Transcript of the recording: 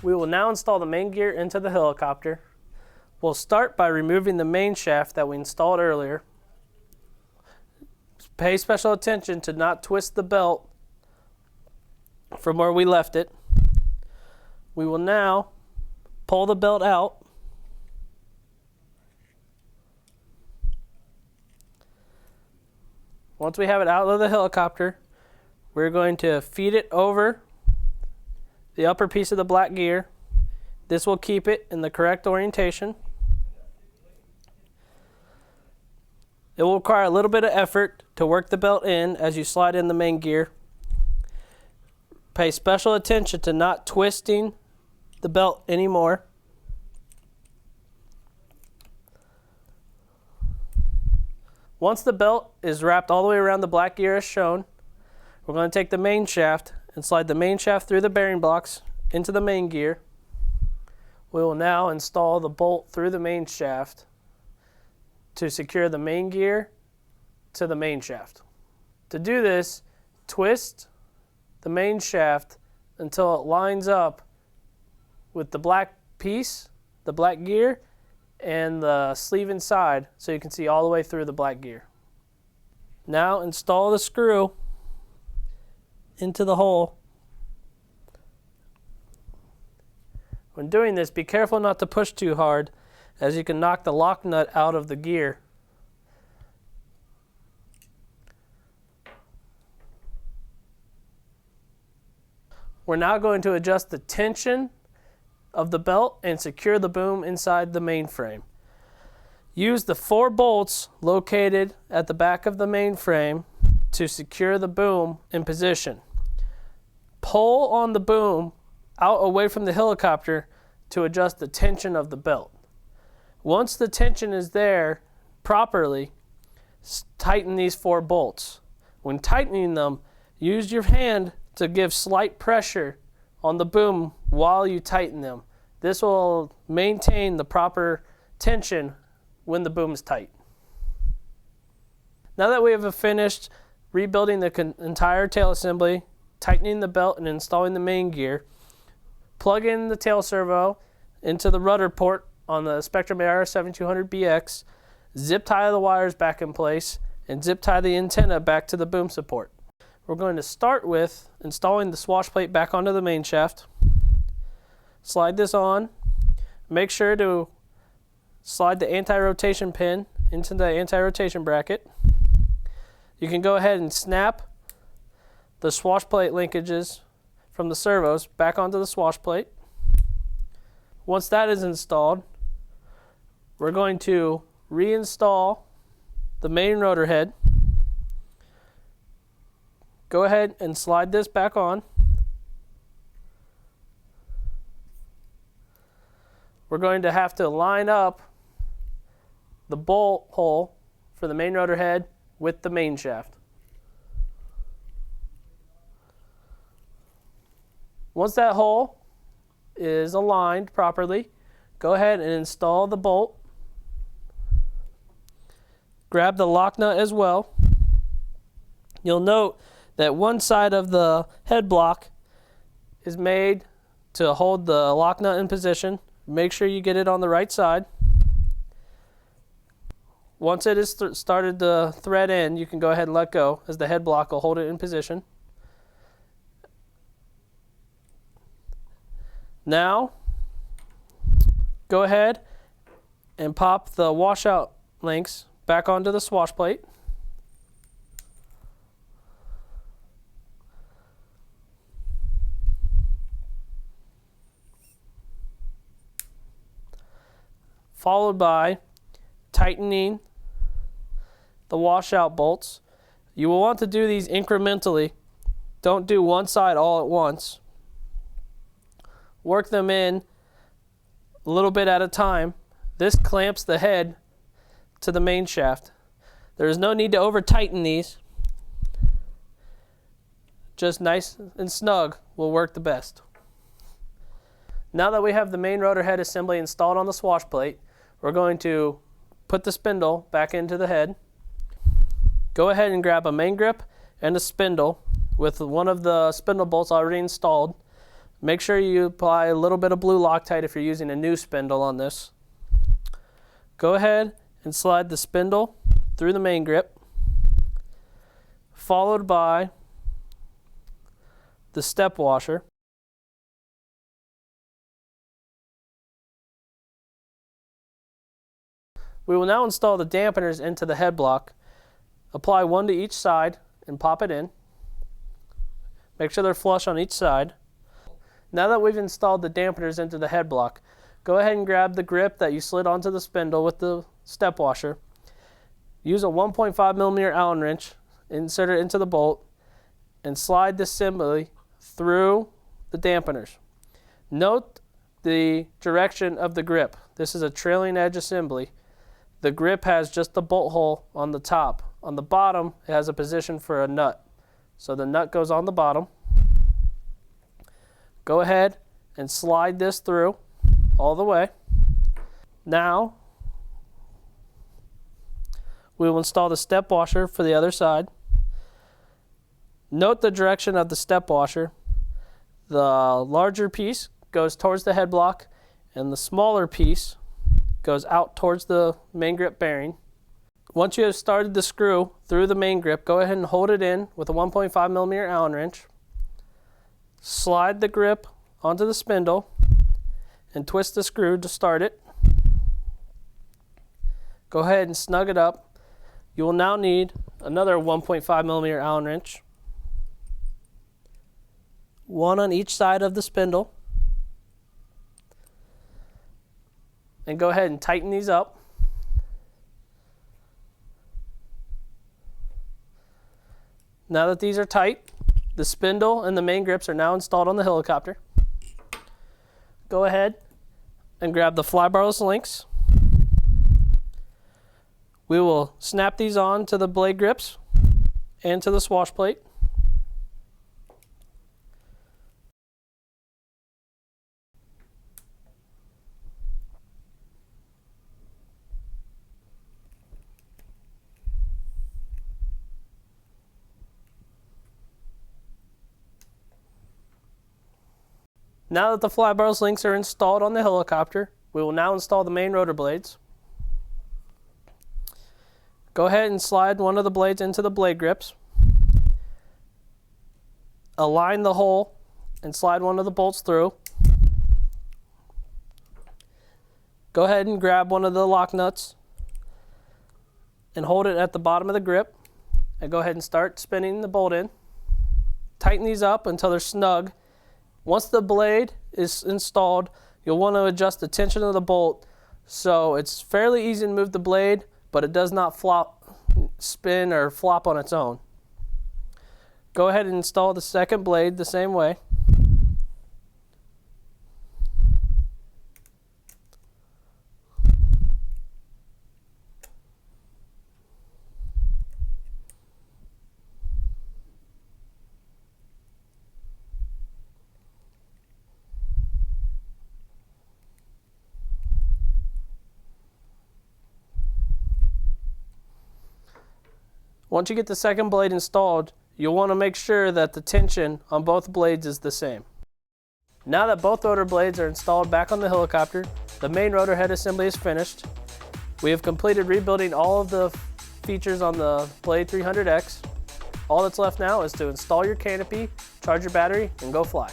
We will now install the main gear into the helicopter. We'll start by removing the main shaft that we installed earlier. Pay special attention to not twist the belt from where we left it. We will now pull the belt out. Once we have it out of the helicopter, we're going to feed it over the upper piece of the black gear. This will keep it in the correct orientation. It will require a little bit of effort to work the belt in as you slide in the main gear. Pay special attention to not twisting the belt anymore. Once the belt is wrapped all the way around the black gear as shown, we're going to take the main shaft and slide the main shaft through the bearing blocks into the main gear. We will now install the bolt through the main shaft to secure the main gear to the main shaft. To do this, twist the main shaft until it lines up with the black piece, the black gear, and the sleeve inside so you can see all the way through the black gear. Now install the screw into the hole. When doing this, be careful not to push too hard, as you can knock the lock nut out of the gear. We're now going to adjust the tension of the belt and secure the boom inside the mainframe. Use the 4 bolts located at the back of the mainframe to secure the boom in position. Pull on the boom out away from the helicopter to adjust the tension of the belt. Once the tension is there properly, tighten these 4 bolts. When tightening them, use your hand to give slight pressure on the boom while you tighten them. This will maintain the proper tension when the boom is tight. Now that we have finished rebuilding the entire tail assembly, tightening the belt and installing the main gear, plug in the tail servo into the rudder port on the Spectrum AR7200BX, zip tie the wires back in place, and zip tie the antenna back to the boom support. We're going to start with installing the swash plate back onto the main shaft. Slide this on. Make sure to slide the anti-rotation pin into the anti-rotation bracket. You can go ahead and snap the swash plate linkages from the servos back onto the swash plate. Once that is installed, we're going to reinstall the main rotor head. Go ahead and slide this back on. We're going to have to line up the bolt hole for the main rotor head with the main shaft. Once that hole is aligned properly, go ahead and install the bolt. Grab the lock nut as well. You'll note that one side of the head block is made to hold the lock nut in position. Make sure you get it on the right side. Once it is started to thread in, you can go ahead and let go, as the head block will hold it in position. Now, go ahead and pop the washout links back onto the swash plate. Followed by tightening the washout bolts. You will want to do these incrementally. Don't do one side all at once. Work them in a little bit at a time. This clamps the head to the main shaft. There is no need to over tighten these. Just nice and snug will work the best. Now that we have the main rotor head assembly installed on the swash plate, we're going to put the spindle back into the head. Go ahead and grab a main grip and a spindle with one of the spindle bolts already installed. Make sure you apply a little bit of blue Loctite if you're using a new spindle on this. Go ahead and slide the spindle through the main grip, followed by the step washer. We will now install the dampeners into the head block. Apply one to each side and pop it in. Make sure they're flush on each side. Now that we've installed the dampeners into the head block, go ahead and grab the grip that you slid onto the spindle with the step washer. Use a 1.5mm Allen wrench, insert it into the bolt, and slide the assembly through the dampeners. Note the direction of the grip. This is a trailing edge assembly. The grip has just the bolt hole on the top. On the bottom, it has a position for a nut. So the nut goes on the bottom. Go ahead and slide this through all the way. Now, we will install the step washer for the other side. Note the direction of the step washer. The larger piece goes towards the head block, and the smaller piece goes out towards the main grip bearing. Once you have started the screw through the main grip, go ahead and hold it in with a 1.5mm Allen wrench. Slide the grip onto the spindle and twist the screw to start it. Go ahead and snug it up. You will now need another 1.5mm Allen wrench, one on each side of the spindle, and go ahead and tighten these up. Now that these are tight, the spindle and the main grips are now installed on the helicopter. Go ahead and grab the fly-barless links. We will snap these on to the blade grips and to the swash plate. Now that the fly-barless links are installed on the helicopter, we will now install the main rotor blades. Go ahead and slide one of the blades into the blade grips. Align the hole and slide one of the bolts through. Go ahead and grab one of the lock nuts and hold it at the bottom of the grip, and go ahead and start spinning the bolt in. Tighten these up until they're snug. Once the blade is installed, you'll want to adjust the tension of the bolt, so it's fairly easy to move the blade, but it does not spin or flop on its own. Go ahead and install the second blade the same way. Once you get the second blade installed, you'll want to make sure that the tension on both blades is the same. Now that both rotor blades are installed back on the helicopter, the main rotor head assembly is finished. We have completed rebuilding all of the features on the Blade 300X. All that's left now is to install your canopy, charge your battery, and go fly.